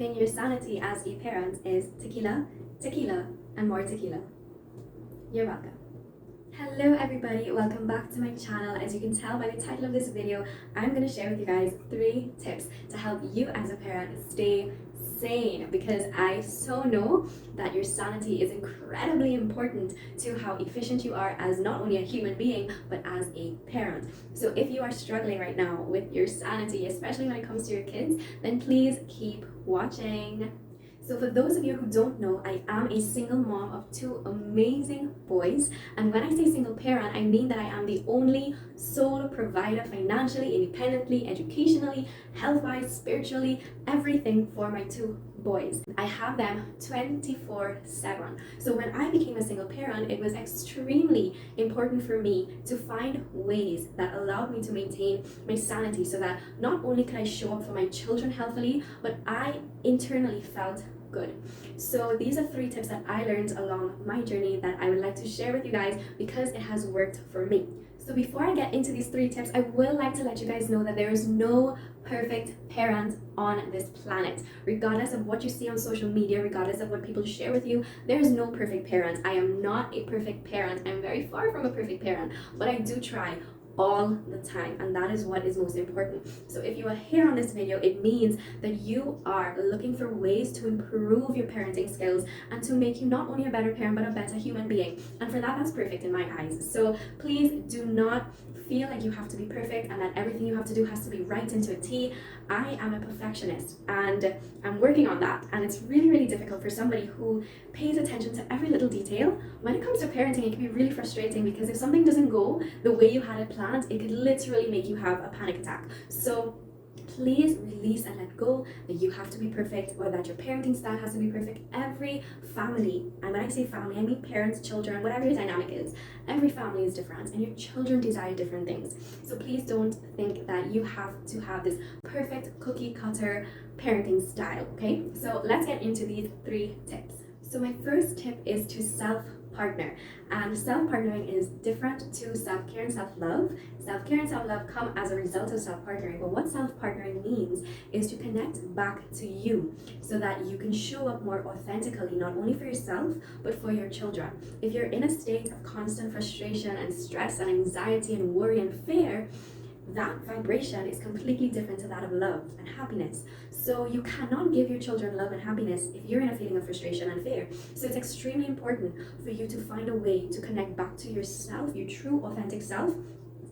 keeping your sanity as a parent is tequila, tequila, and more tequila. You're welcome. Hello everybody, welcome back to my channel. As you can tell by the title of this video, I'm going to share with you guys 3 tips to help you as a parent stay sane, because I so know that your sanity is incredibly important to how efficient you are as not only a human being but as a parent. So if you are struggling right now with your sanity, especially when it comes to your kids, then please keep watching. So for those of you who don't know, I am a single mom of 2 amazing boys. And when I say single parent, I mean that I am the only sole provider financially, independently, educationally, health-wise, spiritually, everything for my 2 boys. I have them 24/7. So when I became a single parent, it was extremely important for me to find ways that allowed me to maintain my sanity, so that not only could I show up for my children healthily, but I internally felt good. So these are 3 tips that I learned along my journey that I would like to share with you guys because it has worked for me. So before I get into these 3 tips, I will like to let you guys know that there is no perfect parent on this planet. Regardless of what you see on social media, regardless of what people share with you, there is no perfect parent. I am not a perfect parent. I'm very far from a perfect parent, but I do try all the time, and that is what is most important. So if you are here on this video, it means that you are looking for ways to improve your parenting skills and to make you not only a better parent but a better human being, and for that, that's perfect in my eyes. So please do not feel like you have to be perfect and that everything you have to do has to be right into a T. I am a perfectionist and I'm working on that, and it's really difficult for somebody who pays attention to every little detail. When it comes to parenting, it can be really frustrating because if something doesn't go the way you had it planned, it could literally make you have a panic attack. So please release and let go that you have to be perfect or that your parenting style has to be perfect. Every family, and when I say family, I mean parents, children, whatever your dynamic is, every family is different and your children desire different things. So please don't think that you have to have this perfect cookie cutter parenting style, okay? So let's get into these 3 tips. So my first tip is to self-partner. And self-partnering is different to self-care and self-love. Self-care and self-love come as a result of self-partnering, but what self-partnering means is to connect back to you so that you can show up more authentically, not only for yourself, but for your children. If you're in a state of constant frustration and stress and anxiety and worry and fear, that vibration is completely different to that of love and happiness. So you cannot give your children love and happiness if you're in a feeling of frustration and fear. So it's extremely important for you to find a way to connect back to yourself, your true authentic self,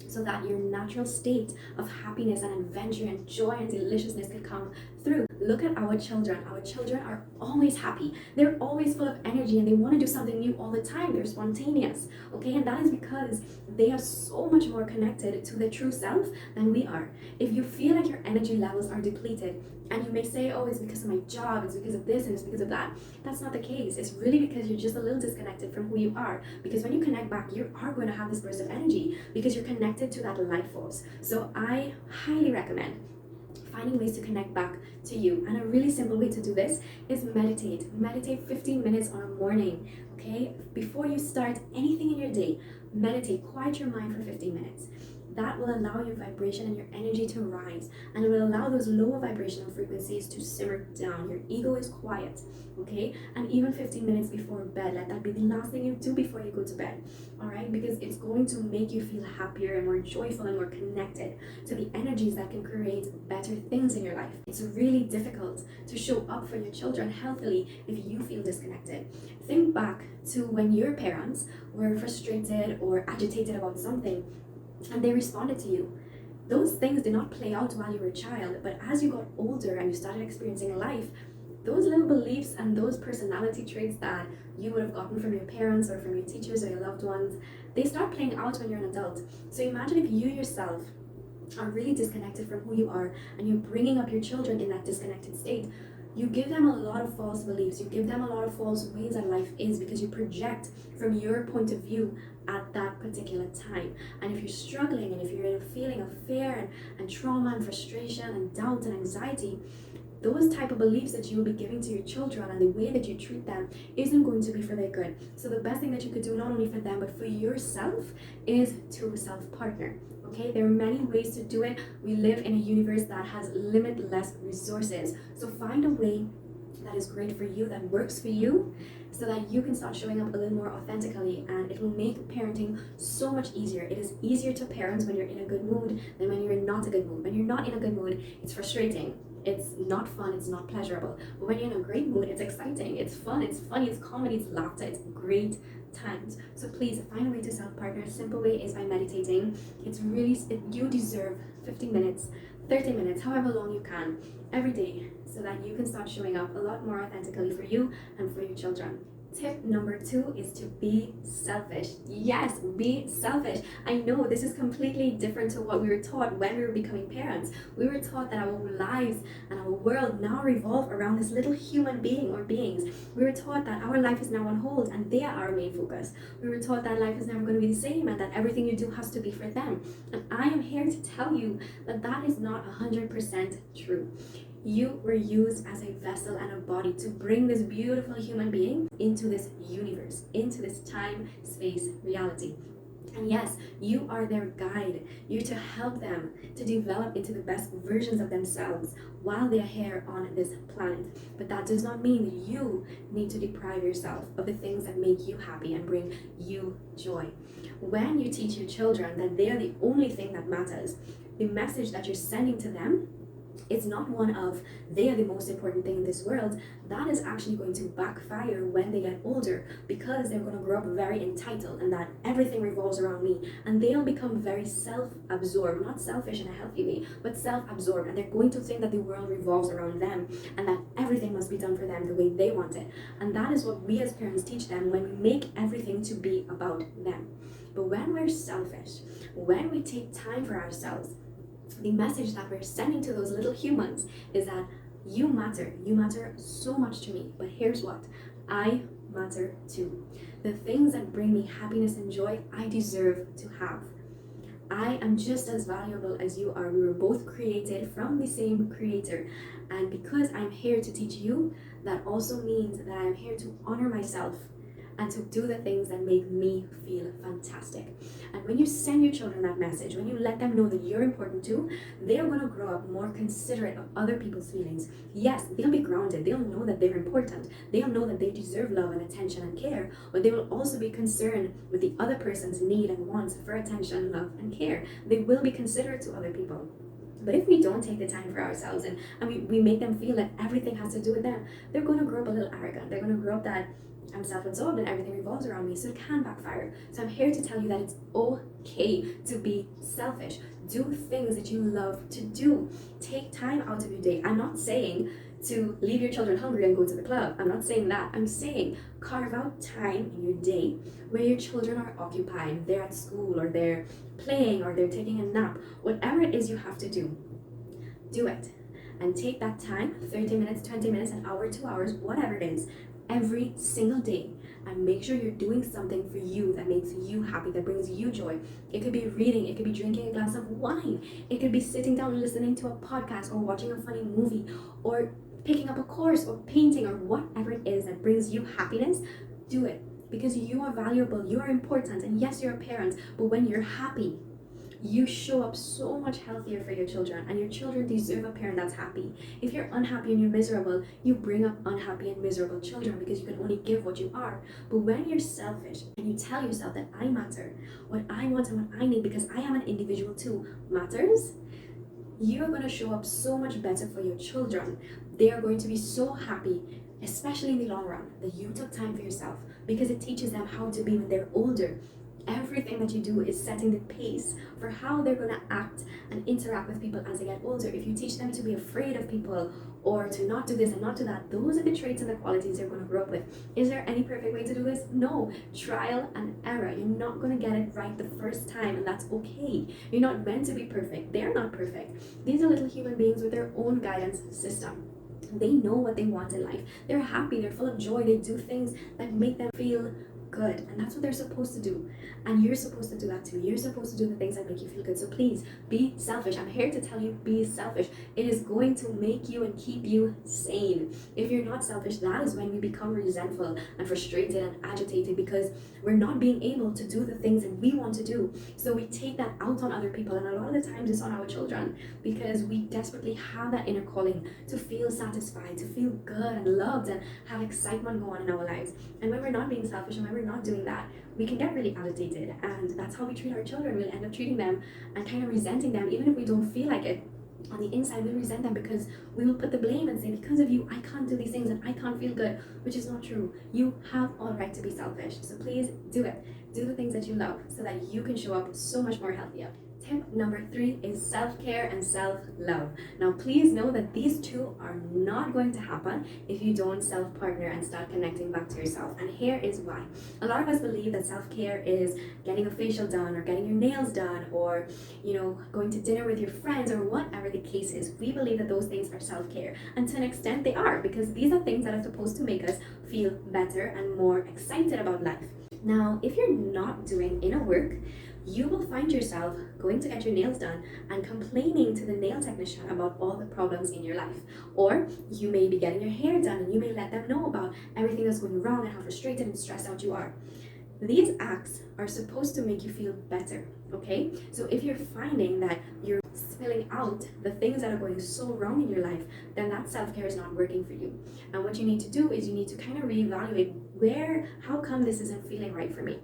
so that your natural state of happiness and adventure and joy and deliciousness can come through. Look at our children. Our children are always happy. They're always full of energy and they want to do something new all the time. They're spontaneous, okay? And that is because they are so much more connected to their true self than we are. If you feel like your energy levels are depleted, and you may say, oh, it's because of my job, it's because of this, and it's because of that. That's not the case. It's really because you're just a little disconnected from who you are. Because when you connect back, you are going to have this burst of energy because you're connected to that life force. So I highly recommend finding ways to connect back to you. And a really simple way to do this is meditate. Meditate 15 minutes on a morning, okay? Before you start anything in your day, meditate, quiet your mind for 15 minutes. That will allow your vibration and your energy to rise, and it will allow those lower vibrational frequencies to simmer down. Your ego is quiet, okay? And even 15 minutes before bed, let that be the last thing you do before you go to bed, all right? Because it's going to make you feel happier and more joyful and more connected to the energies that can create better things in your life. It's really difficult to show up for your children healthily if you feel disconnected. Think back to when your parents were frustrated or agitated about something and they responded to you. Those things did not play out while you were a child, but as you got older and you started experiencing life, those little beliefs and those personality traits that you would have gotten from your parents or from your teachers or your loved ones, they start playing out when you're an adult. So imagine if you yourself are really disconnected from who you are and you're bringing up your children in that disconnected state. You give them a lot of false beliefs, you give them a lot of false ways that life is because you project from your point of view at that particular time. And if you're struggling and if you're in a feeling of fear and trauma and frustration and doubt and anxiety, those type of beliefs that you will be giving to your children and the way that you treat them isn't going to be for their good. So the best thing that you could do, not only for them but for yourself, is to self-partner. Okay, there are many ways to do it. We live in a universe that has limitless resources. So find a way that is great for you, that works for you, so that you can start showing up a little more authentically, and it will make parenting so much easier. It is easier to parent when you're in a good mood than when you're not a good mood. When you're not in a good mood, it's frustrating. It's not fun, it's not pleasurable. But when you're in a great mood, it's exciting, it's fun, it's funny, it's comedy, it's laughter, it's great times. So please find a way to self-partner. A simple way is by meditating. You deserve 15 minutes, 30 minutes, however long you can every day, so that you can start showing up a lot more authentically for you and for your children. Tip number 2 is to be selfish. Yes, be selfish. I know this is completely different to what we were taught when we were becoming parents. We were taught that our lives and our world now revolve around this little human being or beings. We were taught that our life is now on hold and they are our main focus. We were taught that life is never going to be the same and that everything you do has to be for them. And I am here to tell you that that is not 100% true. You were used as a vessel and a body to bring this beautiful human being into this universe, into this time, space, reality. And yes, you are their guide. You're to help them to develop into the best versions of themselves while they're here on this planet. But that does not mean that you need to deprive yourself of the things that make you happy and bring you joy. When you teach your children that they are the only thing that matters, the message that you're sending to them, it's not one of they are the most important thing in this world. That is actually going to backfire when they get older, because they're going to grow up very entitled and that everything revolves around me, and they'll become very self-absorbed, not selfish in a healthy way, but self-absorbed, and they're going to think that the world revolves around them and that everything must be done for them the way they want it. And that is what we as parents teach them when we make everything to be about them. But when we're selfish, when we take time for ourselves, the message that we're sending to those little humans is that you matter so much to me, but here's what, I matter too. The things that bring me happiness and joy, I deserve to have. I am just as valuable as you are. We were both created from the same creator, and because I'm here to teach you, that also means that I'm here to honor myself and to do the things that make me feel fantastic. And when you send your children that message, when you let them know that you're important too, they're going to grow up more considerate of other people's feelings. Yes, they'll be grounded. They'll know that they're important. They'll know that they deserve love and attention and care, but they will also be concerned with the other person's need and wants for attention, love, and care. They will be considerate to other people. But if we don't take the time for ourselves and we make them feel that everything has to do with them, they're going to grow up a little arrogant. They're going to grow up that I'm self-absorbed and everything revolves around me, so it can backfire. So I'm here to tell you that it's okay to be selfish. Do things that you love to do. Take time out of your day. I'm not saying to leave your children hungry and go to the club. I'm not saying that. I'm saying carve out time in your day where your children are occupied. They're at school, or they're playing, or they're taking a nap. Whatever it is you have to do, do it. And take that time, 30 minutes, 20 minutes, an hour, 2 hours, whatever it is, every single day, and make sure you're doing something for you that makes you happy, that brings you joy. It could be reading, it could be drinking a glass of wine, it could be sitting down and listening to a podcast, or watching a funny movie, or picking up a course, or painting, or whatever it is that brings you happiness. Do it, because you are valuable, you are important, and yes, you're a parent, but when you're happy, you show up so much healthier for your children, and your children deserve a parent that's happy. If you're unhappy and you're miserable, you bring up unhappy and miserable children, because you can only give what you are. But when you're selfish and you tell yourself that I matter, what I want and what I need, because I am an individual too, matters, you're going to show up so much better for your children. They are going to be so happy, especially in the long run, that you took time for yourself, because it teaches them how to be when they're older. Everything that you do is setting the pace for how they're going to act and interact with people as they get older. If you teach them to be afraid of people, or to not do this and not do that, those are the traits and the qualities they're going to grow up with. Is there any perfect way to do this? No. Trial and error. You're not going to get it right the first time, and that's okay. You're not meant to be perfect. They're not perfect. These are little human beings with their own guidance system. They know what they want in life. They're happy. They're full of joy. They do things that make them feel good, and that's what they're supposed to do. And you're supposed to do that too. You're supposed to do the things that make you feel good. So please be selfish. I'm here to tell you, be selfish. It is going to make you and keep you sane. If you're not selfish, that is when we become resentful and frustrated and agitated, because we're not being able to do the things that we want to do. So we take that out on other people, and a lot of the times it's on our children, because we desperately have that inner calling to feel satisfied, to feel good and loved and have excitement go on in our lives. And when we're not being selfish and when we're not doing that, we can get really agitated, and that's how we treat our children. We'll end up treating them and kind of resenting them, even if we don't feel like it. On the inside, we'll resent them because we will put the blame and say, because of you, I can't do these things and I can't feel good, which is not true. You have all right to be selfish. So please do it. Do the things that you love so that you can show up so much more healthier. Tip number 3 is self-care and self-love. Now, please know that these two are not going to happen if you don't self-partner and start connecting back to yourself. And here is why. A lot of us believe that self-care is getting a facial done or getting your nails done or, going to dinner with your friends or whatever the case is. We believe that those things are self-care. And to an extent they are, because these are things that are supposed to make us feel better and more excited about life. Now, if you're not doing inner work, you will find yourself going to get your nails done and complaining to the nail technician about all the problems in your life. Or you may be getting your hair done and you may let them know about everything that's going wrong and how frustrated and stressed out you are. These acts are supposed to make you feel better, okay? So if you're finding that you're spilling out the things that are going so wrong in your life, then that self-care is not working for you. And what you need to do is you need to kind of reevaluate how come this isn't feeling right for me?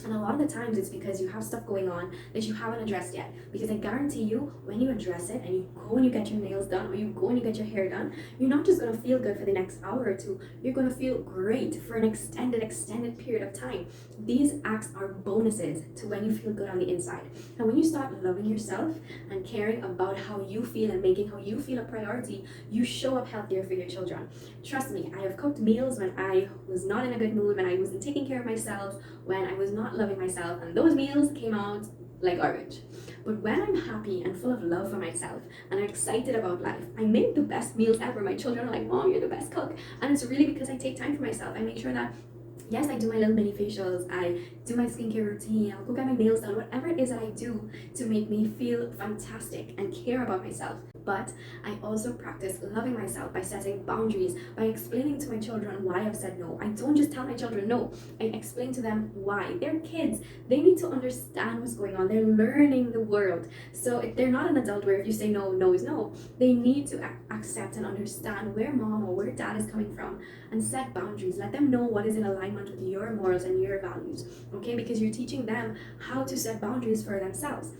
And a lot of the times it's because you have stuff going on that you haven't addressed yet. Because I guarantee you, when you address it and you go and you get your nails done or you go and you get your hair done, you're not just going to feel good for the next hour or two. You're going to feel great for an extended period of time. These acts are bonuses to when you feel good on the inside. And when you start loving yourself and caring about how you feel and making how you feel a priority, you show up healthier for your children. Trust me, I have cooked meals when I was not in a good mood, when I wasn't taking care of myself, when I was not loving myself, and those meals came out like garbage. But when I'm happy and full of love for myself and I'm excited about life, I make the best meals ever. My children are like, Mom, you're the best cook. And it's really because I take time for myself. I make sure that, yes, I do my little mini facials, I do my skincare routine, I'll go get my nails done, whatever it is that I do to make me feel fantastic and care about myself. But I also practice loving myself by setting boundaries, by explaining to my children why I've said no. I don't just tell my children no, I explain to them why. They're kids, they need to understand what's going on, they're learning the world. So if they're not an adult where if you say no, no is no, they need to accept and understand where mom or where dad is coming from and set boundaries. Let them know what is in alignment with your morals and your values, okay? Because you're teaching them how to set boundaries for themselves.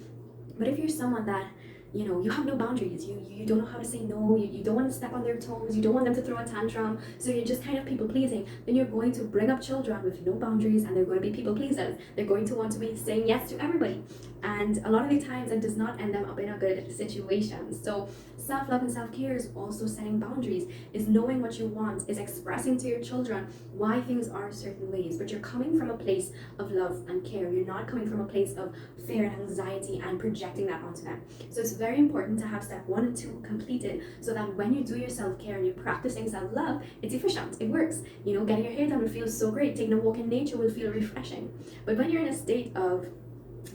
But if you're someone that you have no boundaries, you don't know how to say no, you don't want to step on their toes, you don't want them to throw a tantrum, so you're just kind of people pleasing, then you're going to bring up children with no boundaries and they're going to be people pleasers. They're going to want to be saying yes to everybody, and a lot of the times it does not end them up in a good situation. So self-love and self-care is also setting boundaries, is knowing what you want, is expressing to your children why things are certain ways, but you're coming from a place of love and care. You're not coming from a place of fear and anxiety and projecting that onto them. So it's very important to have step 1 and 2 completed, so that when you do your self-care and you're practicing self-love, it's efficient, it works. Getting your hair done will feel so great, taking a walk in nature will feel refreshing. But when you're in a state of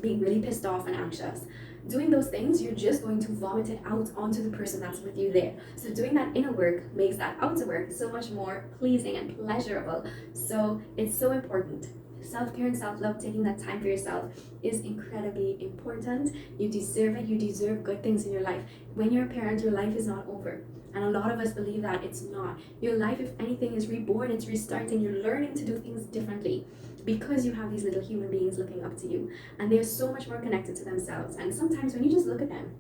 being really pissed off and anxious, doing those things, you're just going to vomit it out onto the person that's with you there. So doing that inner work makes that outer work so much more pleasing and pleasurable. So it's so important. Self-care and self-love, taking that time for yourself, is incredibly important. You deserve it. You deserve good things in your life. When you're a parent, your life is not over. And a lot of us believe that it's not. Your life, if anything, is reborn, it's restarting. You're learning to do things differently because you have these little human beings looking up to you. And they're so much more connected to themselves. And sometimes when you just look at them,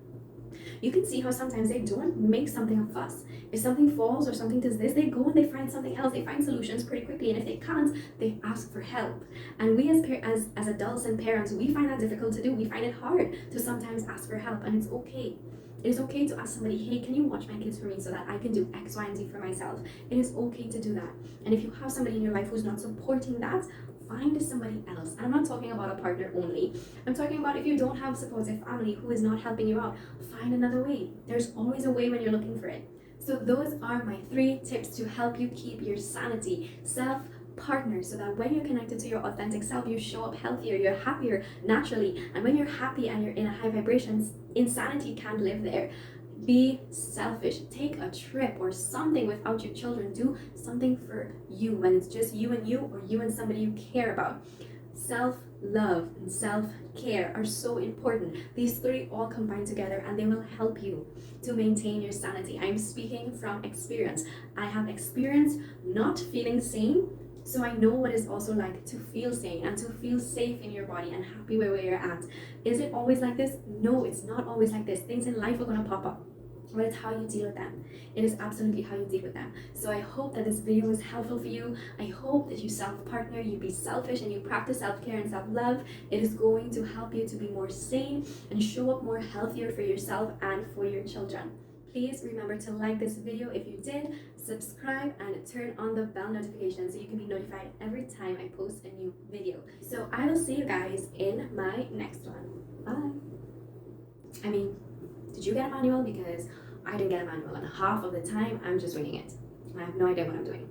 you can see how sometimes they don't make something a fuss. If something falls or something does this, they go and they find something else. They find solutions pretty quickly. And if they can't, they ask for help. And we as adults and parents, we find that difficult to do. We find it hard to sometimes ask for help, and it's okay. It is okay to ask somebody, hey, can you watch my kids for me so that I can do X, Y, and Z for myself? It is okay to do that. And if you have somebody in your life who's not supporting that, find somebody else. And I'm not talking about a partner only. I'm talking about if you don't have supportive family who is not helping you out, find another way. There's always a way when you're looking for it. So those are my 3 tips to help you keep your sanity. partner, so that when you're connected to your authentic self, you show up healthier, you're happier naturally. And when you're happy and you're in a high vibration, insanity can't live there. Be selfish. Take a trip or something without your children. Do something for you when it's just you and you, or you and somebody you care about. Self-love and self-care are so important. These three all combine together and they will help you to maintain your sanity. I'm speaking from experience. I have experienced not feeling sane, so I know what it's also like to feel sane and to feel safe in your body and happy where you're at. Is it always like this? No, it's not always like this. Things in life are going to pop up, but it's how you deal with them. It is absolutely how you deal with them. So I hope that this video was helpful for you. I hope that you self-partner, you be selfish, and you practice self-care and self-love. It is going to help you to be more sane and show up more healthier for yourself and for your children. Please remember to like this video if you did, subscribe, and turn on the bell notification so you can be notified every time I post a new video. So I will see you guys in my next one. Bye. Did you get a manual? Because I didn't get a manual, and half of the time I'm just winging it. I have no idea what I'm doing.